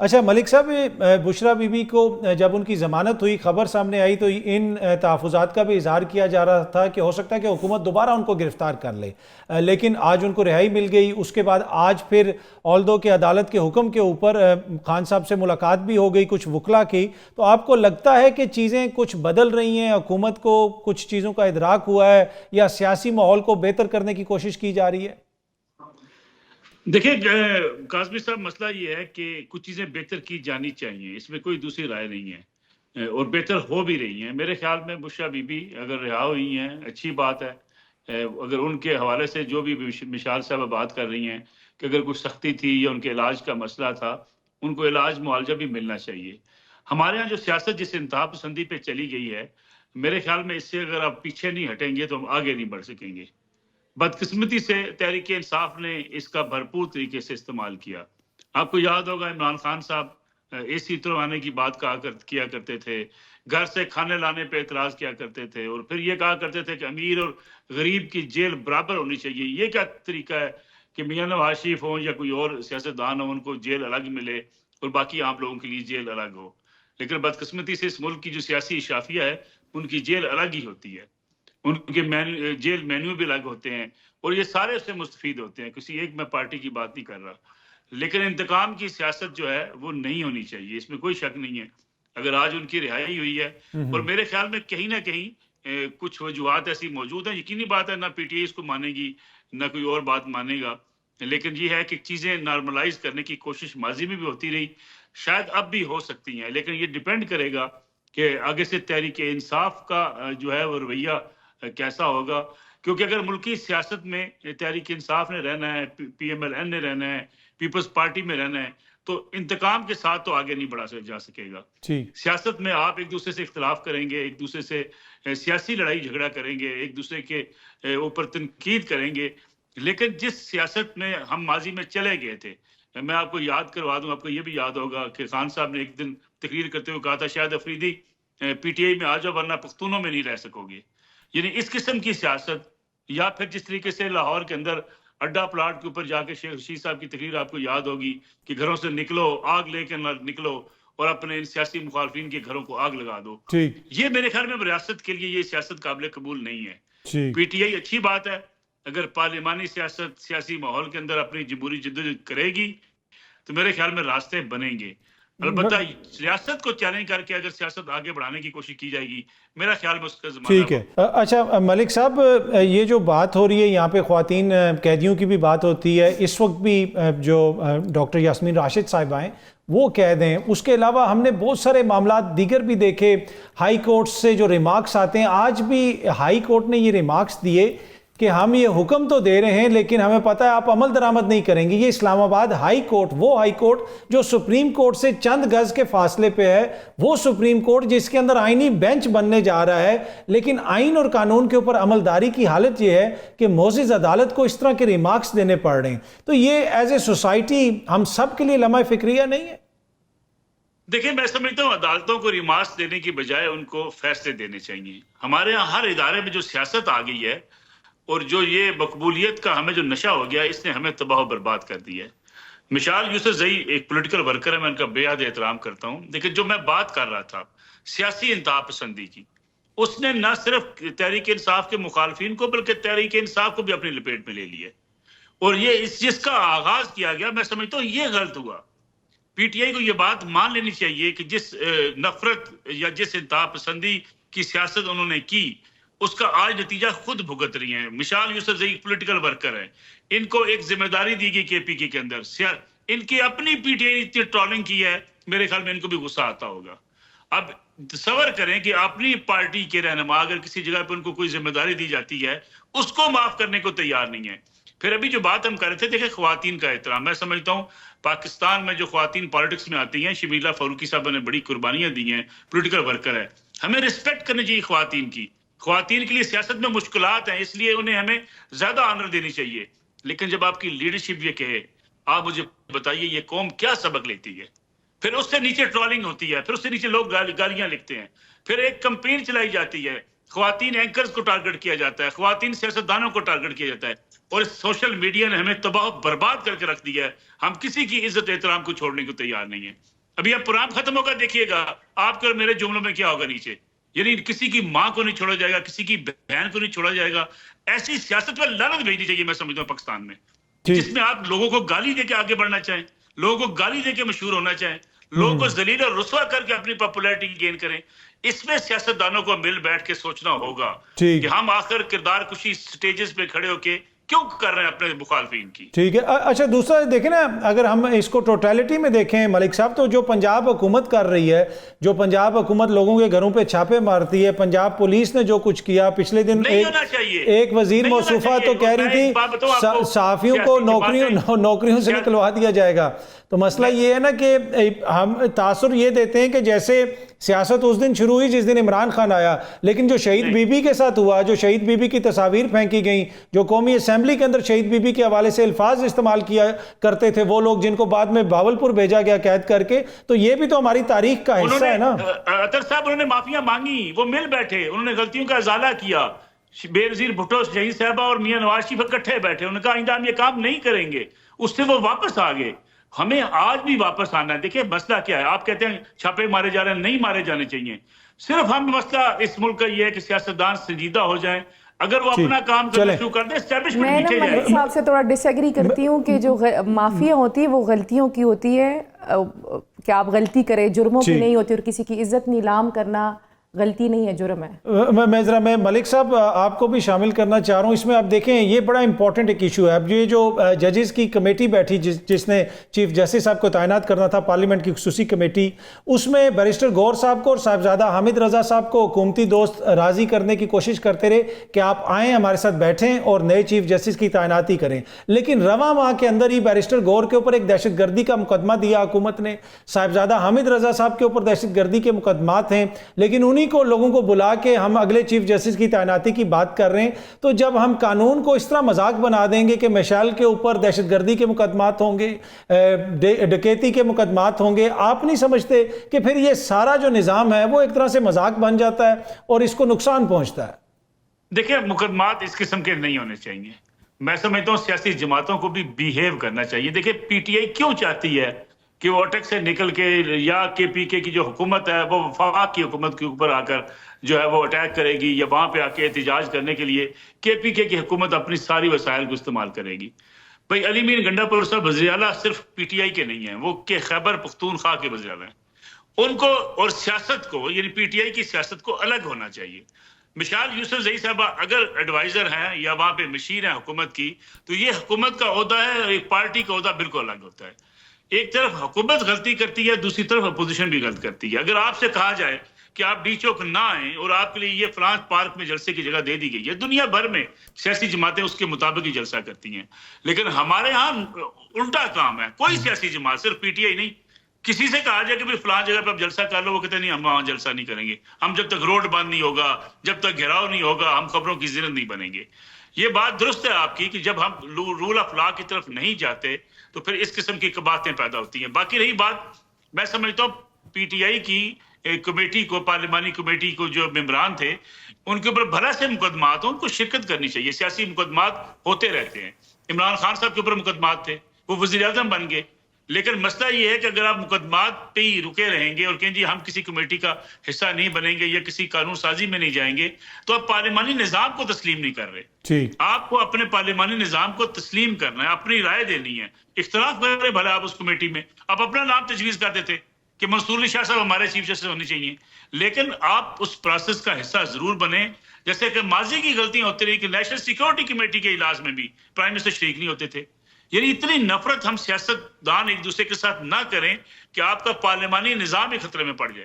अच्छा मलिक साहब, ये बुशरा बीबी को जब उनकी ज़मानत हुई, खबर सामने आई तो इन तहफ़्फ़ुज़ात का भी इजहार किया जा रहा था कि हो सकता है कि हुकूमत दोबारा उनको गिरफ्तार कर ले, लेकिन आज उनको रिहाई मिल गई। उसके बाद आज फिर ऑल्दो के अदालत के हुक्म के ऊपर खान साहब से मुलाकात भी हो गई कुछ वकला की। तो आपको लगता है कि चीज़ें कुछ बदल रही हैं, हुकूमत को कुछ चीज़ों का इदराक हुआ है या सियासी माहौल को बेहतर करने की कोशिश की जा रही है? देखिए काज़मी साहब, मसला ये है कि कुछ चीज़ें बेहतर की जानी चाहिए, इसमें कोई दूसरी राय नहीं है। और बेहतर हो भी रही हैं। मेरे ख्याल में बुशरा बीबी अगर रिहा हुई हैं, अच्छी बात है। अगर उनके हवाले से जो भी मिशाल साहब बात कर रही हैं कि अगर कुछ सख्ती थी या उनके इलाज का मसला था, उनको इलाज मुआवजा भी मिलना चाहिए। हमारे यहाँ जो सियासत जिस इंतहा पसंदी पे चली गई है, मेरे ख्याल में इससे अगर आप पीछे नहीं हटेंगे तो हम आगे नहीं बढ़ सकेंगे। बदकिस्मती से तहरीक इंसाफ ने इसका भरपूर तरीके से इस्तेमाल किया। आपको याद होगा इमरान खान साहब एसी तुड़वाने की बात किया करते थे, घर से खाने लाने पे एतराज़ किया करते थे और फिर ये कहा करते थे कि अमीर और गरीब की जेल बराबर होनी चाहिए। ये क्या तरीका है कि मियाँ नवाज शरीफ हों या कोई और सियासतदान हो, उनको जेल अलग मिले और बाकी आम लोगों के लिए जेल अलग हो। लेकिन बदकिस्मती से इस मुल्क की जो सियासी शाफिया है, उनकी जेल अलग ही होती है। उनके जेल मेन्यू भी अलग होते हैं और ये सारे उससे मुस्तफीद होते हैं। किसी एक मैं पार्टी की बात नहीं कर रहा, लेकिन इंतकाम की सियासत जो है वो नहीं होनी चाहिए, इसमें कोई शक नहीं है। अगर आज उनकी रिहाई हुई है और मेरे ख्याल में कहीं ना कहीं कुछ वजूहत ऐसी मौजूद है, यकीनी बात है, ना पीटीआई इसको मानेगी ना कोई और बात मानेगा, लेकिन ये है कि चीज़ें नॉर्मलाइज करने की कोशिश माजी में भी होती रही, शायद अब भी हो सकती हैं। लेकिन ये डिपेंड करेगा कि आगे से तहरीक इंसाफ का जो है वो रवैया कैसा होगा। क्योंकि अगर मुल्की सियासत में तहरीक इंसाफ ने रहना है, पीएमएल-एन ने रहना है, पीपल्स पार्टी में रहना है, तो इंतकाम के साथ तो आगे नहीं बढ़ा जा सकेगा। ठीक। सियासत में आप एक दूसरे से इख्तिलाफ करेंगे, एक दूसरे से सियासी लड़ाई झगड़ा करेंगे, एक दूसरे के ऊपर तनकीद करेंगे, लेकिन जिस सियासत में हम माजी में चले गए थे, मैं आपको याद करवा दूं, आपको ये भी याद होगा कि खान साहब ने एक दिन तकरीर करते हुए कहा था, शायद अफरीदी पीटीआई में आ जाओ वरना पख्तूनों में नहीं रह सकोगे। यानी इस किस्म की सियासत, या फिर जिस तरीके से लाहौर के अंदर अड्डा प्लाट के ऊपर जाके शेख रशीद साहब की तकरीर आपको याद होगी कि घरों से निकलो, आग लेकर निकलो और अपने इन सियासी मुखालफिन के घरों को आग लगा दो। ठीक। ये मेरे ख्याल में रियासत के लिए ये सियासत काबिल कबूल नहीं है। ठीक। पीटीआई अच्छी बात है, अगर पार्लिमानी सियासत सियासी माहौल के अंदर अपनी जमहूरी जिद्दोजहद करेगी तो मेरे ख्याल में रास्ते बनेंगे। अलबत्ता सियासत को चैलेंज करके अगर सियासत आगे बढ़ाने की कोशिश की जाएगी, मेरा ख्याल में उसका ज़माना। ठीक है। अच्छा मलिक साहब, ये जो बात हो रही है यहाँ पे ख्वातीन कैदियों की भी बात होती है, इस वक्त भी जो डॉक्टर यास्मीन राशिद साहिबा हैं वो कैद हैं। उसके अलावा हमने बहुत सारे मामला दीगर भी देखे, हाई कोर्ट से जो रिमार्क्स आते हैं, आज भी हाई कोर्ट ने ये रिमार्क्स दिए कि हम ये हुक्म तो दे रहे हैं लेकिन हमें पता है आप अमल दरामद नहीं करेंगे। ये इस्लामाबाद हाई कोर्ट, वो हाई कोर्ट जो सुप्रीम कोर्ट से चंद गज के फासले पे है, वो सुप्रीम कोर्ट जिसके अंदर आईनी बेंच बनने जा रहा है, लेकिन आइन और कानून के ऊपर अमलदारी की हालत ये है कि मोअज़्ज़िज़ अदालत को इस तरह के रिमार्क्स देने पड़ रहे हैं। तो ये एज ए सोसाइटी हम सब के लिए लम्हा फिक्रिया नहीं है? देखिए, मैं समझता हूँ अदालतों को रिमार्क्स देने की बजाय उनको फैसले देने चाहिए। हमारे यहाँ हर इदारे में जो सियासत आ गई है और जो ये मकबूलियत का हमें जो नशा हो गया, इसने हमें तबाह बर्बाद कर दिया है। मिसाल यूसुफ जई एक पॉलिटिकल वर्कर है, मैं उनका बेहद एहतराम करता हूँ, लेकिन जो मैं बात कर रहा था सियासी इंतहा पसंदी की, उसने न सिर्फ तहरीक इंसाफ के मुखालफिन को बल्कि तहरीक इंसाफ को भी अपनी लपेट में ले लिया। और ये इस जिसका आगाज किया गया, मैं समझता हूँ ये गलत हुआ। पीटीआई को ये बात मान लेनी चाहिए कि जिस नफरत या जिस इंतहा पसंदी की सियासत उन्होंने की, उसका आज नतीजा खुद भुगत रही हैं। मिसाल यूसुफ जई पॉलिटिकल वर्कर है, इनको एक जिम्मेदारी दी गई केपीके के अंदर, इनकी अपनी पीटीआई इतनी ट्रोलिंग की है, मेरे ख्याल में इनको भी गुस्सा आता होगा। अब तसव्वुर करें कि अपनी पार्टी के रहनुमा अगर किसी जगह पर उनको कोई जिम्मेदारी दी जाती है, उसको माफ करने को तैयार नहीं है। फिर अभी जो बात हम कर रहे थे, देखिए ख्वातीन का एहतराम, मैं समझता हूँ पाकिस्तान में जो ख्वातीन पॉलिटिक्स में आती हैं, शमीला फारूकी साहब ने बड़ी कुर्बानियां दी हैं, पॉलिटिकल वर्कर है, हमें रिस्पेक्ट करनी चाहिए ख्वातीन की। ख्वातीन के लिए सियासत में मुश्किलात हैं, इसलिए उन्हें हमें ज्यादा ऑनर देनी चाहिए। लेकिन जब आपकी लीडरशिप ये कहे, आप मुझे बताइए ये कौम क्या सबक लेती है? फिर उससे नीचे ट्रोलिंग होती है, फिर उससे नीचे लोग गालियां लिखते हैं, फिर एक कंपेन चलाई जाती है, ख्वातीन एंकर्स को टारगेट किया जाता है, ख्वातीन सियासतदानों को टारगेट किया जाता है। और सोशल मीडिया ने हमें तबाह बर्बाद करके रख दिया है। हम किसी की इज्जत एहतराम को छोड़ने को तैयार नहीं है। अभी अब प्रोग्राम खत्म होगा, देखिएगा आपके और मेरे जुमलों में क्या होगा नीचे। यानी किसी की मां को नहीं छोड़ा जाएगा, किसी की बहन को नहीं छोड़ा जाएगा। ऐसी सियासत पर लानत भेजनी चाहिए, मैं समझता हूँ पाकिस्तान में, जिसमें आप लोगों को गाली देके आगे बढ़ना चाहें, लोगों को गाली देके मशहूर होना चाहें, लोगों को जलील और रुसवा करके अपनी पॉपुलैरिटी गेन करें। इसमें सियासतदानों को मिल बैठ के सोचना होगा कि हम आखिर किरदार कुशी स्टेजेस पे खड़े होके क्यों कर रहे हैं अपने मुखालफिन की। ठीक है। अच्छा, दूसरा देखें ना, अगर हम इसको टोटलिटी में देखें मलिक साहब, तो जो पंजाब हुकूमत कर रही है, जो पंजाब हुकूमत लोगों के घरों पे छापे मारती है, पंजाब पुलिस ने जो कुछ किया पिछले दिन, एक वजीर मौसूफा तो कह रही थी सहाफियों को नौकरियों से निकलवा दिया जाएगा। तो मसला ये है ना कि हम तासुर ये देते हैं कि जैसे सियासत उस दिन शुरू हुई जिस दिन इमरान खान आया, लेकिन जो शहीद बीबी के साथ हुआ, जो शहीद बीबी की तस्वीर फेंकी गई, जो कौमी असेंबली के अंदर शहीद बीबी के हवाले से अल्फाज इस्तेमाल किया करते थे वो लोग, जिनको बाद में बावलपुर भेजा गया कैद करके, तो ये भी तो हमारी तारीख का हिस्सा है ना। अतर साहब, उन्होंने माफिया मांगी, वो मिल बैठे, उन्होंने गलतियों का इजाला किया। बेनजीर भुट्टो, शहीद साहबा और मियां नवाज शरीफ इकट्ठे बैठे, उन्होंने कहा आइंदा हम ये काम नहीं करेंगे। उससे वो वापस आ गए। हमें आज भी वापस आना है। देखिए मसला क्या है, आप कहते हैं छापे मारे जा रहे हैं, नहीं मारे जाने चाहिए। सिर्फ हम मसला इस मुल्क का ये है कि सियासतदान संजीदा हो जाए। अगर वो अपना काम करना शुरू कर दे, एस्टैब्लिशमेंट नीचे जाएगी। मैं साहब से थोड़ा डिसएग्री करती हूँ कि जो माफिया होती है वो गलतियों की होती है। क्या आप गलती करें, जुर्मों की नहीं होती, और किसी की इज्जत नीलाम करना गलती नहीं है, जुर्म है। मैं मलिक साहब आपको भी शामिल करना चाह रहा हूँ इसमें। आप देखें ये बड़ा इंपॉर्टेंट एक इशू है। अब ये जो जजेस की कमेटी बैठी जिसने चीफ जस्टिस साहब को तैनात करना था, पार्लियामेंट की खुसूसी कमेटी, उसमें बैरिस्टर गौर साहब को और साहिबजादा हामिद रजा साहब को हुकूमती दोस्त राजी करने की कोशिश करते रहे कि आप आएँ हमारे साथ बैठें और नए चीफ जस्टिस की तैनाती करें। लेकिन रवा माह के अंदर ही बैरिस्टर गौर के ऊपर एक दहशतगर्दी का मुकदमा दिया हुकूमत ने, साहिबजादा हामिद रजा साहब के ऊपर दहशतगर्दी के मुकदमात हैं, लेकिन उन्हीं को लोगों को बुला के हम अगले चीफ जस्टिस की तैनाती की बात कर रहे हैं। तो जब हम कानून को इस तरह मजाक बना देंगे कि मिशेल के ऊपर दहशतगर्दी के मुकदमात होंगे, डकैती के मुकदमात होंगे, आप नहीं समझते कि फिर ये सारा जो निज़ाम है वो एक तरह से मजाक बन जाता है और इसको नुकसान पहुंचता है? देखिए मुकदमात इस किस्म के नहीं होने चाहिए। मैं समझता हूँ सियासी जमातों को भी बिहेव करना चाहिए। देखिए पीटीआई क्यों चाहती है कि वो अटक से निकल के या केपीके की जो हुकूमत है वो वफाक की हुकूमत के ऊपर आकर जो है वो अटैक करेगी, या वहां पे आके एहतजाज करने के लिए केपीके की हुकूमत अपनी सारी वसाइल को इस्तेमाल करेगी। भाई अली मीर गंडापुर साहब वज़ीर आला सिर्फ पीटीआई के नहीं है, वो के खैबर पख्तूनख्वा के वज़ीर आला हैं। उनको और सियासत को, यानी पीटीआई की सियासत को अलग होना चाहिए। मिशाल यूसुफजई साहबा अगर एडवाइजर हैं या वहां पे मशीर है हुकूमत की, तो ये हुकूमत का ओहदा है और एक पार्टी का ओहदा बिल्कुल अलग होता है। एक तरफ हुकूमत गलती करती है, दूसरी तरफ अपोजिशन भी गलत करती है। अगर आपसे कहा जाए कि आप डी चौक ना आए और आपके लिए ये फ्रांस पार्क में जलसे की जगह दे दी गई है, दुनिया भर में सियासी जमातें उसके मुताबिक ही जलसा करती हैं, लेकिन हमारे यहाँ उल्टा काम है। कोई सियासी जमात, सिर्फ पीटीआई नहीं, किसी से कहा जाए कि भाई फलां जगह पे आप जलसा कर लो, वो कहते नहीं हम वहां जलसा नहीं करेंगे, हम जब तक रोड बंद नहीं होगा, जब तक घेराव नहीं होगा, हम खबरों की जिरत नहीं बनेंगे। ये बात दुरुस्त है आपकी कि जब हम रूल ऑफ लॉ की तरफ नहीं जाते तो फिर इस किस्म की बातें पैदा होती हैं। बाकी रही बात, मैं समझता हूँ पीटीआई की कमेटी को, पार्लिमानी कमेटी को जो मेंबरान थे, उनके ऊपर भला से मुकदमात हो, उनको शिरकत करनी चाहिए। सियासी मुकदमात होते रहते हैं। इमरान खान साहब के ऊपर मुकदमात थे, वो वज़ीर आज़म बन गए, लेकिन मसला ये है कि अगर आप मुकदमात पे ही रुके रहेंगे और कहें जी हम किसी कमेटी का हिस्सा नहीं बनेंगे या किसी कानून साजी में नहीं जाएंगे, तो आप पार्लिमानी निजाम को तस्लीम नहीं कर रहे। आपको अपने पार्लिमानी निजाम को तस्लीम करना है, अपनी राय देनी है। इख्तलाफ कर रहे भले आप उस कमेटी में, आप अपना नाम तजवीज़ कर देते कि मंसूर अली शाह साहब हमारे चीफ जस्टिस होने चाहिए, लेकिन आप उस प्रोसेस का हिस्सा जरूर बने। जैसे कि माजी की गलतियां होती रही कि नेशनल सिक्योरिटी कमेटी के इलाज में भी प्राइम मिनिस्टर शरीक नहीं होते थे। यानी इतनी नफरत हम सियासतदान एक दूसरे के साथ ना करें कि आपका पार्लिमानी निजाम ही खतरे में पड़ जाए।